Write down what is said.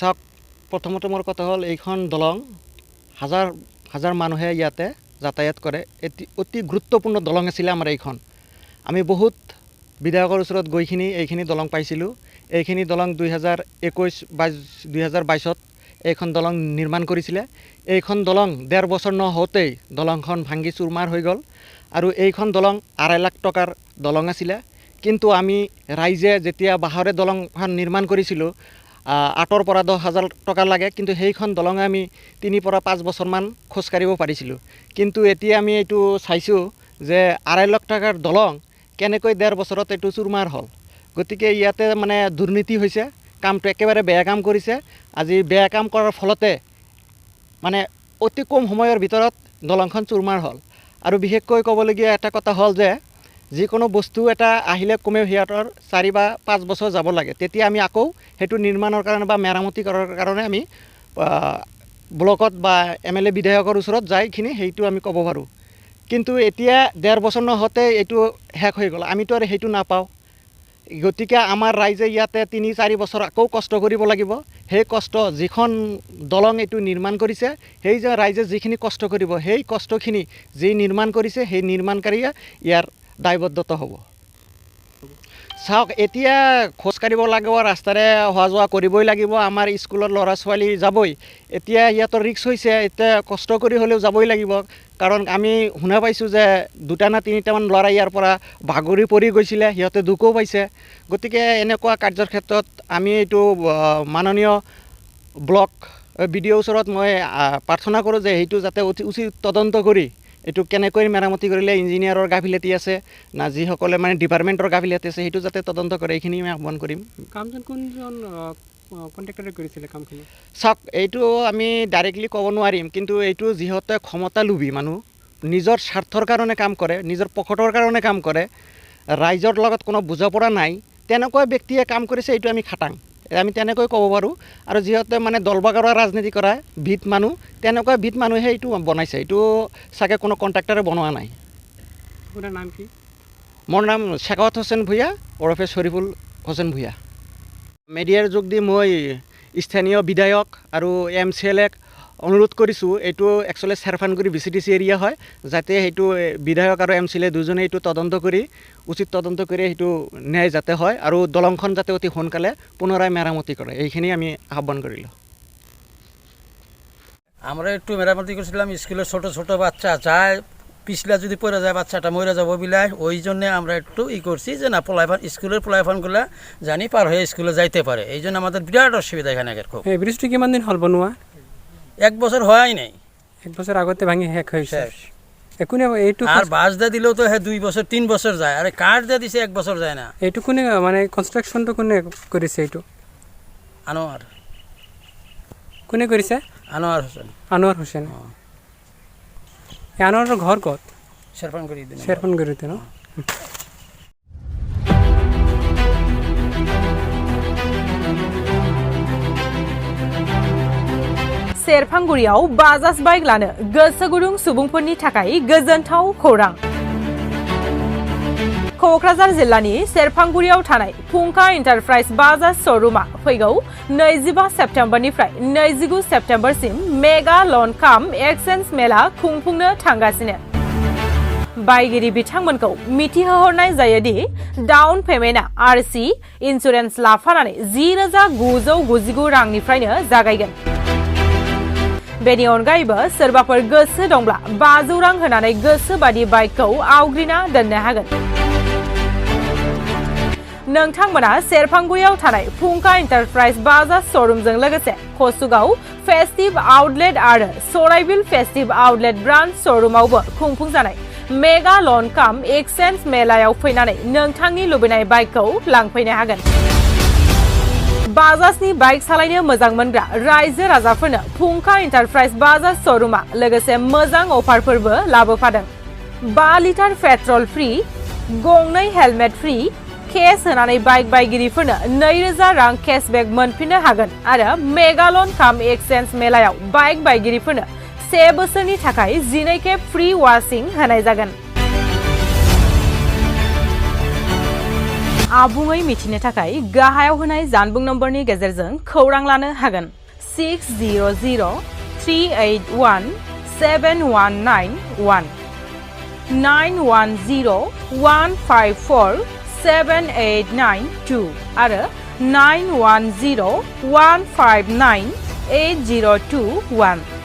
চাওক প্ৰথমতে মোৰ কথা হ'ল এইখন দলং হাজাৰ হাজাৰ মানুহে ইয়াতে যাতায়াত কৰে অতি গুৰুত্বপূৰ্ণ দলং আছিলে আমাৰ এইখন আমি বহুত বিধায়কৰ ওচৰত গৈখিনি এইখিনি দলং পাইছিলোঁ এইখিনি দলং 2021-22 এইখন দলং নিৰ্মাণ কৰিছিলে এইখন দলং 1.5 বছৰ নহওঁতেই দলংখন ভাঙি চুৰমাৰ হৈ গ'ল আৰু এইখন দলং 2.5 লাখ টকাৰ দলং আছিলে কিন্তু আমি ৰাইজে যেতিয়া বাঁহৰে দলংখন নিৰ্মাণ কৰিছিলোঁ 8 পৰা 10,000 টকা লাগে কিন্তু সেইখন দলঙে আমি 3 পৰা 5 বছৰমান খোজ কাঢ়িব পাৰিছিলোঁ কিন্তু এতিয়া আমি এইটো চাইছোঁ যে 2.5 লাখ টকাৰ দলং কেনেকৈ 1.5 বছৰত এইটো চুৰমাৰ হ'ল গতিকে ইয়াতে মানে দুৰ্নীতি হৈছে কামটো একেবাৰে বেয়া কাম কৰিছে আজি বেয়া কাম কৰাৰ ফলতে মানে অতি কম সময়ৰ ভিতৰত দলংখন চুৰমাৰ হ'ল আৰু বিশেষকৈ ক'বলগীয়া এটা কথা হ'ল যে যিকোনো বস্তু এটা আহিলে কমেও সিহঁতৰ 4 বা 5 বছৰ যাব লাগে তেতিয়া আমি আকৌ হেতু নিৰ্মাণৰ কাৰণে বা মেৰামতি কৰাৰ কাৰণে আমি ব্লকত বা এমএলএ বিধায়কৰ ওচৰত যাইখিনি হেতু আমি ক'ব পাৰোঁ কিন্তু এতিয়া 1.5 বছৰ নহতে এটো শেষ হৈ গ'ল আমিতো আৰু হেতু নাপাওঁ গতিকে আমাৰ ৰাইজে ইয়াতে 3-4 বছৰ আকৌ কষ্ট কৰিব লাগিব সেই কষ্ট যিখন দলং এটো নিৰ্মাণ কৰিছে সেই যে ৰাইজে যিখিনি কষ্ট কৰিব সেই কষ্টখিনি যি নিৰ্মাণ কৰিছে সেই নিৰ্মাণকাৰীয়ে ইয়াৰ দায়বদ্ধতা হ'ব চাওক এতিয়া খোজ কাঢ়িব লাগিব ৰাস্তাৰে অহা যোৱা কৰিবই লাগিব আমাৰ স্কুলৰ ল'ৰা ছোৱালী যাবই এতিয়া ইয়াতৰ ৰিস্ক হৈছে এতিয়া কষ্ট কৰি হ'লেও যাবই লাগিব কাৰণ আমি শুনা পাইছোঁ যে 2টা না 3টা মান ল'ৰা ইয়াৰ পৰা ভাগৰি পৰি গৈছিলে সিহঁতে দুখো পাইছে গতিকে এনেকুৱা কাৰ্যৰ ক্ষেত্ৰত আমি এইটো মাননীয় ব্লক বিডিঅ ওচৰত মই প্ৰাৰ্থনা কৰোঁ যে এইটো যাতে উচিত তদন্ত কৰি এটো কেনেকৈ মেৰামতি কৰিলে ইঞ্জিনিয়াৰৰ গাফিলতি আছে না যিসকলে মানে ডিপাৰ্টমেণ্টৰ গাফিলতি আছে সেইটো যাতে তদন্ত কৰে এইখিনি আমি আহ্বান কৰিম কামজন কোনজন কন্ট্ৰাক্টৰে কৰিছিলে কামখিনি চাওক এইটো আমি ডাইৰেক্টলি ক'ব নোৱাৰিম কিন্তু এইটো যিহতে ক্ষমতা লোভী মানুহ নিজৰ স্বাৰ্থৰ কাৰণে কাম কৰে নিজৰ পকেটৰ কাৰণে কাম কৰে ৰাইজৰ লগত কোনো বুজাপৰা নাই তেনেকুৱা ব্যক্তিয়ে কাম কৰিছে এইটো আমি খাটাং আমি তেনেকৈ ক'ব পাৰোঁ আৰু যিহতে মানে দলবাগৰৰ ৰাজনীতি কৰা ভিত মানুহ তেনেকুৱা ভিত মানুহে এইটো বনাইছে এইটো চাগে কোনো কন্ট্ৰাক্টৰে বনোৱা নাই আপোনাৰ নাম কি মোৰ নাম শেখাৱত হোসেন ভূঞা ওৰফে শৰীফুল হোসেন ভূঞা মিডিয়াৰ যোগ দি মই স্থানীয় বিধায়ক আৰু MCLক অনুৰোধ কৰিছোঁ এইটো একচুৱেলি চেৰফানগুৰি BCTC এৰিয়া হয় যাতে সেইটো বিধায়ক আৰু MCL দুজনে এইটো তদন্ত কৰি উচিত তদন্ত কৰি এইটো ন্যায় যাতে হয় আৰু দলংখন যাতে অতি সোনকালে পুনৰায় মেৰামতি কৰে এইখিনি আমি আহ্বান কৰিলোঁ আমরা একটু মেরামতি করছিলাম স্কুলের ছোট ছোট বাচ্চা যায় পিছলা যদি পড়ে যায় বাচ্চাটা মরে যাব বিলাই ওই জন্য আমরা একটু করছি যে না পোলাইফান স্কুলের পোলাইফানগুলা জানি পার হয়ে স্কুলে যাইতে পারে এই জন্য আমাদের বিরাট অসুবিধা এখানে খুব এই ব্রিজটি কিমান দিন হল বনোৱা 1 বছর হয় নাই 1 বছর আগতে ভাঙি শেষ হয়েছে একুনে এইটু আর বাস দা দিলেও তো 2 বছর 3 বছর যায় আরে কাট দা দিছে 1 বছর যায় না এইটু কোনে মানে কনস্ট্রাকশন তো কোনে করেছে এইটু আনোয়ার কোনে করেছে আনোয়ার হোসেন আনোয়ারের ঘর কত শেরফানগুড়িতে না सेरफांगुरियाव बाजाज बाइक लानो गोसो गुदुं सुबुंफोरनि थाखाय गोजोनथाव खौरां क'क्राझार जिल्लानि सेरफांगुरियाव थानाय फुंखा एन्टारप्राइज बाजाज श'रुमा फैगौ 25 सेप्तेम्बरनिफ्राय 29 सेप्तेम्बरसिम मेगा लन काम एक्सचेन्ज मेला खुंफुंनो थांगासिनो बायगिरि बिथांमोनखौ मिथिहोहरनाय जायोदि डाउन पेमेन्टआ RC इन्सुरेन्स लाफानानै 10,999 रांनिफ्रायनो जागायगोन बेनि अनगायैबो सोरबाफोर गोसो दंब्ला 500 रां होनानै गोसो बादि बाइकखौ आवग्रिना दोननो हागोन नोंथांमोना सेरफांगुरियाव थानाय फुंखा एन्टारप्राइज बाजाज श'रुमजों लोगोसे कसुगाव फेस्टिव आउटलेट आरो सराइबिल फेस्टिव आउटलेट ब्रान्च श'रुमावबो खुंफुंजानाय मेगा लन काम एक्सचेन्ज मेलायाव फैनानै नोंथांनि लुबैनाय बाइकखौ लांफैनो हागोन बाजाजनि बाइक सालायनो मोजां मोनग्रा रायजो राजाफोरनो फुंखा एन्टारप्राइज बाजाज श'रुमा लोगोसे मोजां अफारफोरबो लाबोफादों 5 लिटार पेट्रल फ्री गंनै हेलमेट फ्री केस होनानै बाइक बायगिरिफोरनो 2000 रां केशबेक मोनफिननो हागोन आरो मेगालन काम एक्सचेन्ज मेलायाव बाइक बायगिरिफोरनो 1 बोसोरनि थाखाय 12 खेब फ्री वाशिं होनाय जागोन आबुङै मिथिनो थाखाय गाहायाव होनाय जानबुं नम्बरनि गेजेरजों खौरां लानो हागोन 600-381-719-1 910-154-7892 आरो 910-159-8021